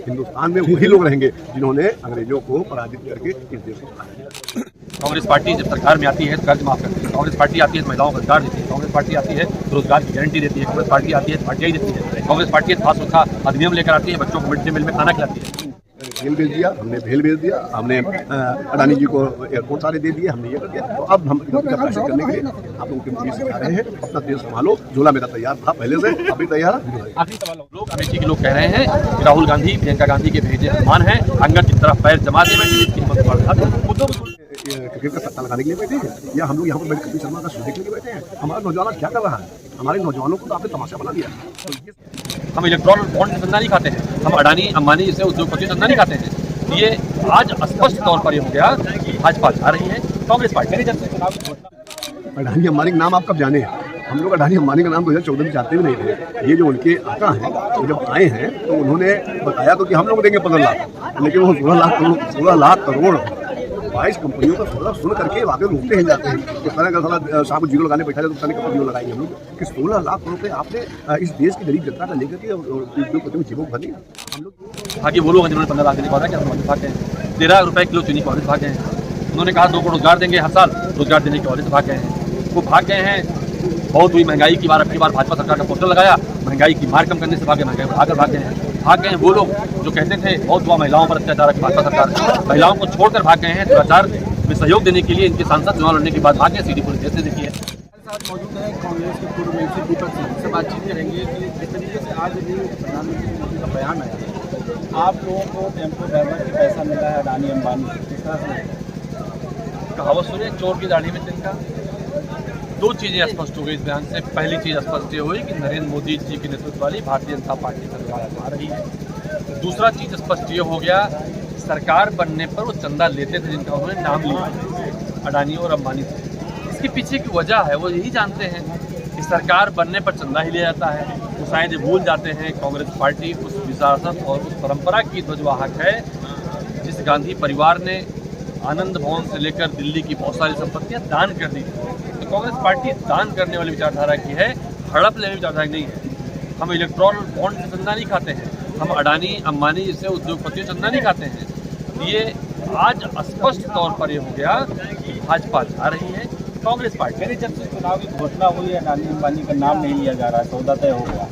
हिंदुस्तान में वही लोग रहेंगे जिन्होंने अंग्रेजों को पराजित करके इस देश को बनाया। कांग्रेस पार्टी जब सरकार में आती है तो कर्ज माफ करती है। कांग्रेस पार्टी आती है तो महिलाओं को रोजगार देती है। कांग्रेस पार्टी आती है तो रोजगार की गारंटी देती है। कांग्रेस पार्टी आती है तो पार्टियां देती है। कांग्रेस पार्टी खास सुरक्षा अधिनियम लेकर आती है, बच्चों को मिड डे मील में खाना खिलाती है। भेल भेज दिया, हमने भेल भेज दिया, हमने अडानी जी को एयरपोर्ट सारे दे दिए, हमने ये कर दिया। तो अब हम इनका प्रेशर करने के लिए आप लोगों के पुलिस सिखा रहे हैं, अपना देश संभालो। झोला मेरा तैयार था पहले से, अभी तैयार है। आखिरी सवाल, लोग अमेठी के लोग कह रहे हैं कि राहुल गांधी प्रियंका गांधी के भेजे मेहमान हैं, अंगद की तरफ पैर जमा दे क्रिकेट का सट्टा लगाने के लिए बैठे हैं या हम लोग यहाँ पर बैठ कपिल शर्मा का शो देखने के लिए बैठे हैं? हमारा नौजवान क्या कर रहा है? हमारे नौजवानों को तो आपने तमाशा बना दिया। तो ये हम इलेक्ट्रॉनिक बॉन्ड से धंधा नहीं खाते हैं, हम अडानी अंबानी जैसे उद्योगपति धंधा नहीं खाते हैं। ये आज स्पष्ट तौर पर ये हो गया कि भाजपा जा रही है, कांग्रेस पार्टी जब से चुनाव अडानी अंबानी का नाम आप कब जाने हैं? हम लोग अडानी अंबानी का नाम 2014 में जानते भी नहीं थे। ये जो उनके आका हैं वो जब आए हैं तो उन्होंने बताया तो कि हम लोग देंगे 15 लाख, लेकिन वो 16 लाख करोड़ 22 कंपनियों का 16 सुन करके वाकई रोकते हैं जाते हैं। इस तरह का साला शाम को जीरो लगाने बैठा जाए तो पता नहीं कब जीरो लगाएंगे हम लोग कि 16 लाख रुपए आपने इस देश की गरीब जनता का लेकर के उद्योगपतियों जेबों भर दिया। हम लोग आगे वो लोग जिन्होंने 15 लाख देने को कि हम भागे हैं, 13 रुपए किलो चीनी कांग्रेस भागे हैं। उन्होंने कहा 2 करोड़ रोजगार देंगे हर साल, रोजगार देने के कांग्रेस भाग गए हैं। वो भाग गए हैं, बहुत हुई महंगाई की बार, अब की बार भाजपा सरकार का पोस्टर लगाया, महंगाई की मार कम करने से भागे, महंगाई आकर भाग गए हैं। भाग गए हैं वो लोग जो कहते थे बहुत हुआ महिलाओं पर अत्याचार की भाजपा सरकार, महिलाओं को छोड़कर भाग गए हैं। दुराचार में सहयोग देने के लिए इनके सांसद चुनाव लड़ने के बाद भाग गए। सीडी पुलिस ने देखी है। साथ मौजूद है कांग्रेस के पूर्व मंत्री दीपक सिंह से बातचीत करेंगे कि जिस तरीके से आज भी प्रधानमंत्री मोदी का बयान आया, आप लोगों को टेम्पो ड्राइवर की पैसा मिला है अडानी अंबानी, किस तरह से कहावत सुनिए, चोर की दाढ़ी में तिनका। 2 चीज़ें स्पष्ट हो गई इस बयान से। पहली चीज़ स्पष्ट ये हुई कि नरेंद्र मोदी जी के नेतृत्व वाली भारतीय जनता पार्टी सरकार आ रही है। दूसरा चीज़ स्पष्ट ये हो गया, सरकार बनने पर वो चंदा लेते थे जिनका उन्होंने नाम लिया, अडानी और अंबानी से। इसके पीछे की वजह है वो यही जानते हैं कि सरकार बनने पर चंदा ही लिया जाता है। वो शायद भूल जाते हैं कांग्रेस पार्टी उस विरासत और उस परंपरा की ध्वजवाहक है जिस गांधी परिवार ने आनंद भवन से लेकर दिल्ली की बहुत सारी संपत्तियां दान कर दी थी। तो कांग्रेस पार्टी दान करने वाली विचारधारा की है, हड़प लेने विचारधारा की नहीं है। हम इलेक्ट्रॉनिक बॉन्ड से चंदा नहीं खाते हैं, हम अडानी अंबानी जैसे उद्योगपतियों चंदा नहीं खाते हैं। ये आज स्पष्ट तौर पर ये हो गया कि भाजपा जा रही है, कांग्रेस पार्टी जब से चुनाव की घोषणा हुई है अडानी अंबानी का नाम नहीं लिया जा रहा है, सौदा तय हो गया।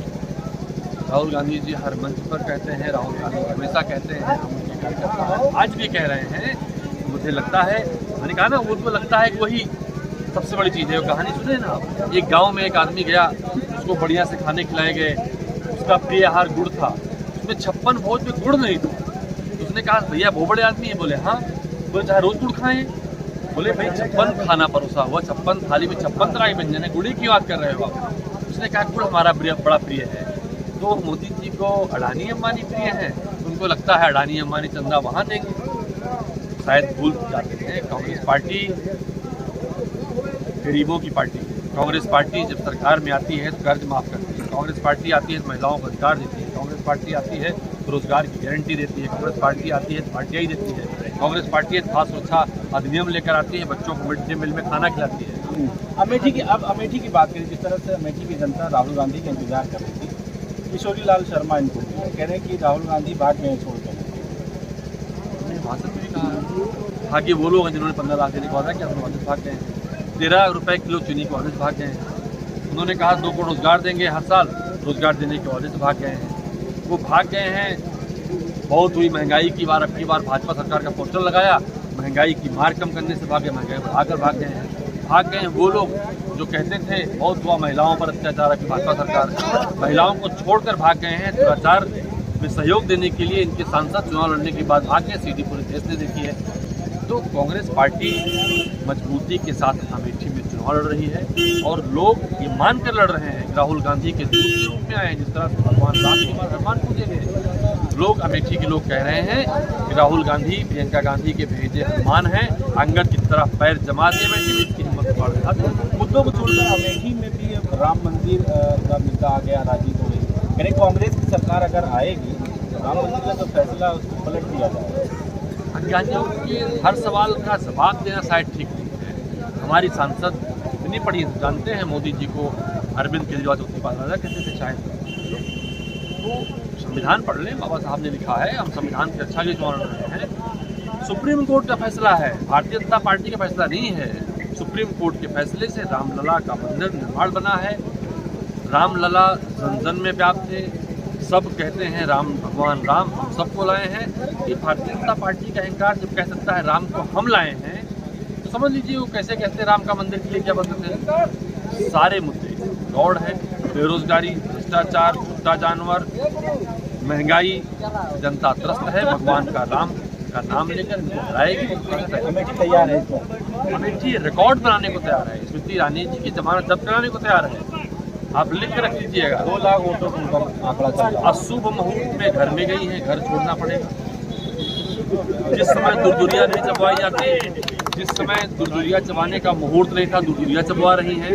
राहुल गांधी जी हर मंच पर कहते हैं, राहुल गांधी हमेशा कहते हैं, हम उनके कार्यकर्ता हैं, आज भी कह रहे हैं। मुझे लगता है, मैंने कहा ना, उनको लगता है कि वही सबसे बड़ी चीज़ है। वो कहानी सुने ना आप, एक गांव में एक आदमी गया, उसको बढ़िया से खाने खिलाए गए, उसका प्रिय आहार गुड़ था, उसमें 56 भोज में गुड़ नहीं था। उसने कहा भैया बहुत बड़े आदमी है, बोले हाँ, बोले चाहे रोज गुड़ खाएं। बोले भाई 56 खाना परोसा हुआ, 56 थाली में 56 तरह के व्यंजन है, गुड़ी की बात कर रहे हो आप? उसने कहा गुड़ हमारा बड़ा प्रिय है। तो मोदी जी को अडानी अंबानी प्रिय है, उनको लगता है अडानी अंबानी चंदा वहाँ देंगे। शायद भूल जाते हैं कांग्रेस पार्टी गरीबों की पार्टी। कांग्रेस पार्टी जब सरकार में आती है तो कर्ज माफ करती है। कांग्रेस पार्टी आती है तो महिलाओं को रोजगार देती है। कांग्रेस पार्टी आती है तो रोजगार की गारंटी देती है। कांग्रेस पार्टी आती है तो पार्टियां ही देती है। कांग्रेस पार्टी खास सुरक्षा अधिनियम लेकर आती है, बच्चों को मिड डे मील में खाना खिलाती है। अमेठी की बात करें, जिस तरह से अमेठी की जनता राहुल गांधी का इंतजार कर रही थी, किशोरी लाल शर्मा इनको कह रहे हैं कि राहुल गांधी भाग गए छोड़ कर। भाषण में भी कहा, आगे वो लोग हैं जिन्होंने 15 लाख देने को कहा कि हम कांग्रेस भाग गए हैं, 13 रुपए किलो चीनी कांग्रेस भाग गए हैं। उन्होंने कहा 2 करोड़ रोजगार देंगे हर साल, रोजगार देने के कांग्रेस भाग गए हैं। वो भाग गए हैं, बहुत हुई महंगाई की बार, अब की बार भाजपा सरकार का पोस्टर लगाया, महंगाई की मार कम करने से भागे, महंगाई आकर भाग गए हैं। भाग गए हैं वो लोग जो कहते थे बहुत हुआ महिलाओं पर अत्याचार की भाजपा सरकार, महिलाओं को छोड़कर भाग गए हैं। दुराचार में सहयोग देने के लिए इनके सांसद चुनाव लड़ने के बाद भाग गए। सीडी पुलिस ने देखी है। तो कांग्रेस पार्टी मजबूती के साथ अमेठी में चुनाव लड़ रही है और लोग ये मानकर लड़ रहे हैं राहुल गांधी के दूत के रूप में आए, जिस तरह से भगवान राम की बार हनुमान पूजे गए। लोग अमेठी के लोग कह रहे हैं कि राहुल गांधी प्रियंका गांधी के भेजे मेहमान हैं, अंगद की तरफ पैर जमा दे बैठे, इसकी हिम्मत बढ़ रहा। मुद्दों को छोड़कर अमेठी में भी राम मंदिर का मुद्दा आ गया, राजी हो गई। यानी कांग्रेस की सरकार अगर आएगी तो राम मंदिर का जो फैसला उसको पलट दिया जाएगा। अन्यायों के हर सवाल का जवाब देना शायद ठीक नहीं है। हमारी सांसद इतनी पड़ी जानते हैं मोदी जी को, अरविंद केजरीवाल उत्तर कहते थे शायद, तो संविधान पढ़ लें, बाबा साहब ने लिखा है, हम संविधान की रक्षा के लिए मान रहे हैं। सुप्रीम कोर्ट का फैसला है, भारतीय जनता पार्टी का फैसला नहीं है। सुप्रीम कोर्ट के फैसले से रामलला का मंदिर निर्माण बना है। रामलला जन जन में व्याप्त थे, सब कहते हैं राम भगवान राम हम सबको लाए हैं। ये भारतीय जनता पार्टी का अहंकार जब कह सकता है राम को हम लाए हैं, तो समझ लीजिए वो कैसे कहते हैं राम का मंदिर के लिए क्या बदलते हैं। सारे मुद्दे दौड़ है, बेरोजगारी, भ्रष्टाचार, कुत्ता जानवर, महंगाई, जनता त्रस्त है। भगवान का राम का नाम लेकर इनको हराएगी। अमेठी तैयार है इस पर। अमेठी रिकॉर्ड बनाने को तैयार है, स्मृति ईरानी जी की जमानत जब्त कराने को तैयार है। आप लिख कर रख लीजिएगा। 2 लाख वोटों का आंकड़ा चल रहा है। अशुभ मुहूर्त में घर में गई है, घर छोड़ना पड़ेगा। जिस समय दुर्दुरिया नहीं चबवाई जाती, जिस समय दुर्दुरिया चबाने का मुहूर्त नहीं था, दुर्दुरिया चबवा रही हैं।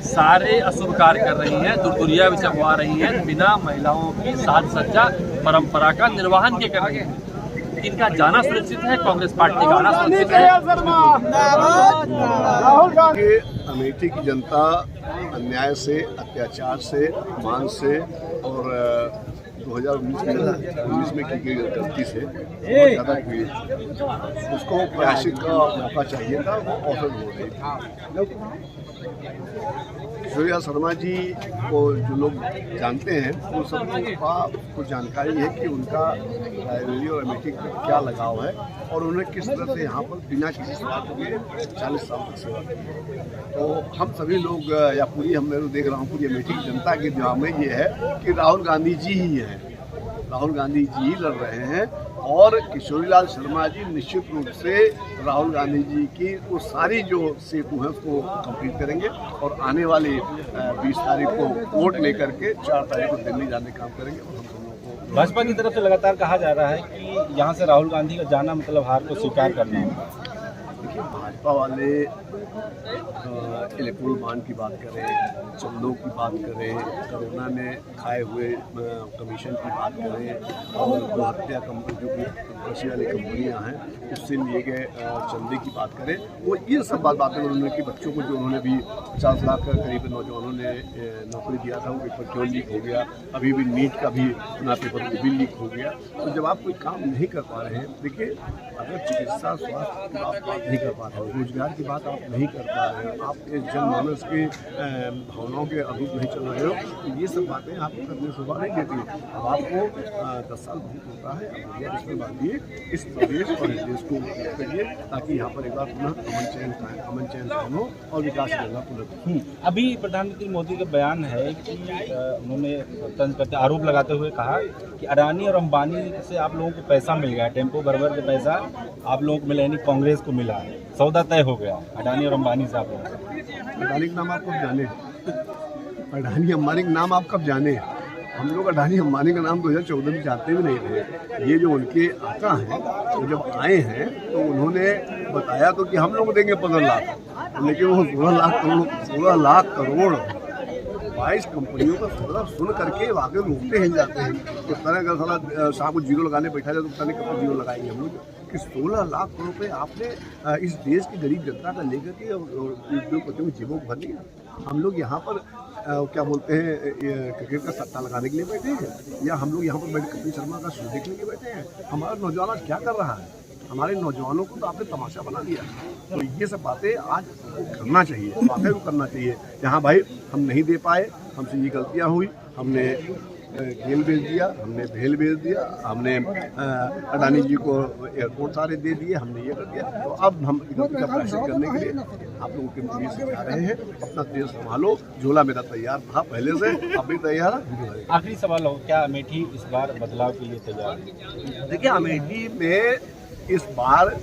सारे अशुभ कार्य कर रही हैं, दुर्दुरिया भी चबवा रही हैं। बिना महिलाओं की साज सज्जा परंपरा का निर्वहन के कर रही हैं। इनका जाना सुनिश्चित है, कांग्रेस पार्टी का आना सुनिश्चित है। अमेठी की जनता अन्याय से, अत्याचार से, अपमान से और 2019 में की गई गलती से बहुत ज़्यादा पीड़ित, उसको प्रायश्चित का मौका चाहिए था, वो अवसर हो रही थी। किशोरीलाल शर्मा जी को जो लोग जानते हैं वो सब को जानकारी है कि उनका रायबरेली और अमेठी का क्या लगाव है और उन्होंने किस तरह से यहाँ पर बिना किसी स्वार्थ के 40 साल तक सेवा की। तो हम सभी लोग या पूरी मैं देख रहा हूँ पूरी अमेठी की जनता के दिमाग में ये है कि राहुल गांधी जी ही हैं, राहुल गांधी जी लड़ रहे हैं और किशोरीलाल शर्मा जी निश्चित रूप से राहुल गांधी जी की वो सारी जो सेतु है उसको कंप्लीट करेंगे और आने वाले 20 तारीख को वोट लेकर के 4 तारीख को दिल्ली जाने का काम करेंगे। और हम दोनों को भाजपा की तरफ से लगातार कहा जा रहा है कि यहाँ से राहुल गांधी का जाना मतलब हार को स्वीकार करना है। देखिए, भाजपा वाले इलेक्ट्रोल बॉन्ड की बात करें, चंदों की बात करें, कोरोना में खाए हुए कमीशन की बात करें और जो हत्या कंपनी जो कृषि वाली कंपनियां हैं उससे लिए गए चंदे की बात करें, वो ये सब बातें उन्होंने कि बच्चों को जो उन्होंने भी 50 लाख के करीब नौजवानों ने नौकरी दिया था वो पेपर क्यों लीक हो गया। अभी भी नीट का भी अपना पेपर वो भी लीक हो गया। तो जब आप कोई काम नहीं कर पा रहे हैं, देखिए अगर चिकित्सा स्वास्थ्य की आप बात नहीं कर पा रहे हो, रोजगार की बात आप नहीं कर पा रहे हो, आप जनमानस के भावनाओं के अनुरूप नहीं चल रहे हो, तो ये सब बातें आपको करने से नहीं देती। अब आपको 10 साल बहुत होता है, अब भैया इसमें बांधिए इस प्रदेश और इस देश को करिए ताकि यहाँ पर एक बार पुनः अमन चैन कायम हो और विकास करना पुनः। अभी प्रधानमंत्री मोदी का बयान है कि उन्होंने तंज करते आरोप लगाते हुए कहा कि अडानी और अंबानी से आप लोगों को पैसा मिल गया, टेम्पो भर के पैसा आप लोगों को मिला, यानी कांग्रेस को मिला है, सौदा तय हो गया अडानी और अंबानी से आप लोगों। अडानी का नाम आप कब जाने, अडानी अंबानी का नाम आप कब जाने? हम लोग अडानी अंबानी का नाम 2014 में जानते भी नहीं थे। ये जो उनके आका हैं वो जब आए हैं तो उन्होंने बताया तो कि हम लोग देंगे 15 लाख, लेकिन वो 16 लाख करोड़ 22 कंपनियों का सौदा सुन करके वाकई रोकते हैं जाते हैं। इस तरह का साला साहब को जीरो लगाने बैठा जाए तो पता नहीं कब जीरो लगाएंगे हम लोग कि 16 लाख करोड़ रुपये आपने इस देश की गरीब जनता का लेकर के उद्योगपतियों की जेबों को भर लिया। हम लोग यहाँ पर क्या बोलते हैं क्रिकेट का सट्टा लगाने के लिए बैठे हैं या हम लोग यहाँ पर बैठ कपिल शर्मा का शो देखने के लिए बैठे हैं? हमारा नौजवान आज क्या कर रहा है? हमारे नौजवानों को तो आपने तमाशा बना दिया। तो ये सब बातें आज करना चाहिए, बातें को करना चाहिए। यहाँ भाई हम नहीं दे पाए, हमसे ये गलतियाँ हुई, हमने खेल बेच दिया, हमने भेल बेच दिया, हमने अडानी जी को एयरपोर्ट सारे दे दिए, हमने ये कर दिया। तो अब हम गलती का प्रायश्चित करने के लिए आप लोगों के लिए सिखा रहे हैं, अपना देश संभालो। झोला मेरा तैयार था पहले से, अब भी तैयार है। आखिरी सवाल हो, क्या अमेठी इस बार बदलाव के लिए तैयार है? देखिए, अमेठी में इस बार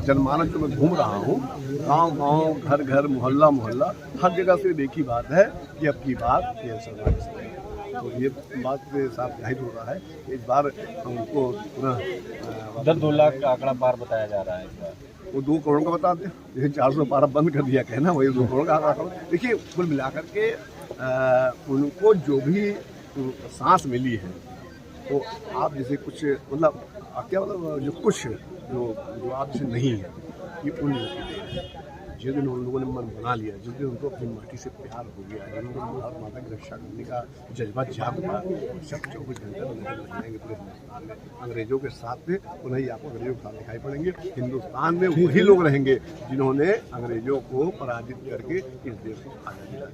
जनमानस जो मैं घूम रहा हूँ, गांव-गांव, घर-घर, मोहल्ला, हर जगह से एक ही बात है कि अब की बात ये सरकार से। तो ये बात से साफ जाहिर हो रहा है कि इस बार हमको पुनः 2 लाख का आंकड़ा पार बताया जा रहा है इस बार। वो 2 करोड़ का बता दें, जैसे 400 पारा बंद कर दिया कहना, वही 2 करोड़ का आंकड़ा। देखिए, कुल मिलाकर के उनको जो भी सांस मिली है तो आप जैसे कुछ मतलब क्या मतलब जो कुछ जो आप जैसे नहीं है, ये उन लोगों की देन है। जिस दिन उन लोगों ने मन बना लिया, जिस दिन उनको अपनी माटी से प्यार हो गया, जिस दिन उनको भारत माता की रक्षा करने का जज्बा जाग गया, सब 24 घंटे में नजर लग जाएंगे पूरे हिंदुस्तान में। अंग्रेजों के साथ में पुनः ही आपको अंग्रेजों के साथ दिखाई पड़ेंगे। हिंदुस्तान में वही लोग रहेंगे जिन्होंने अंग्रेजों को पराजित करके इस देश को आज़ादी दिलाई।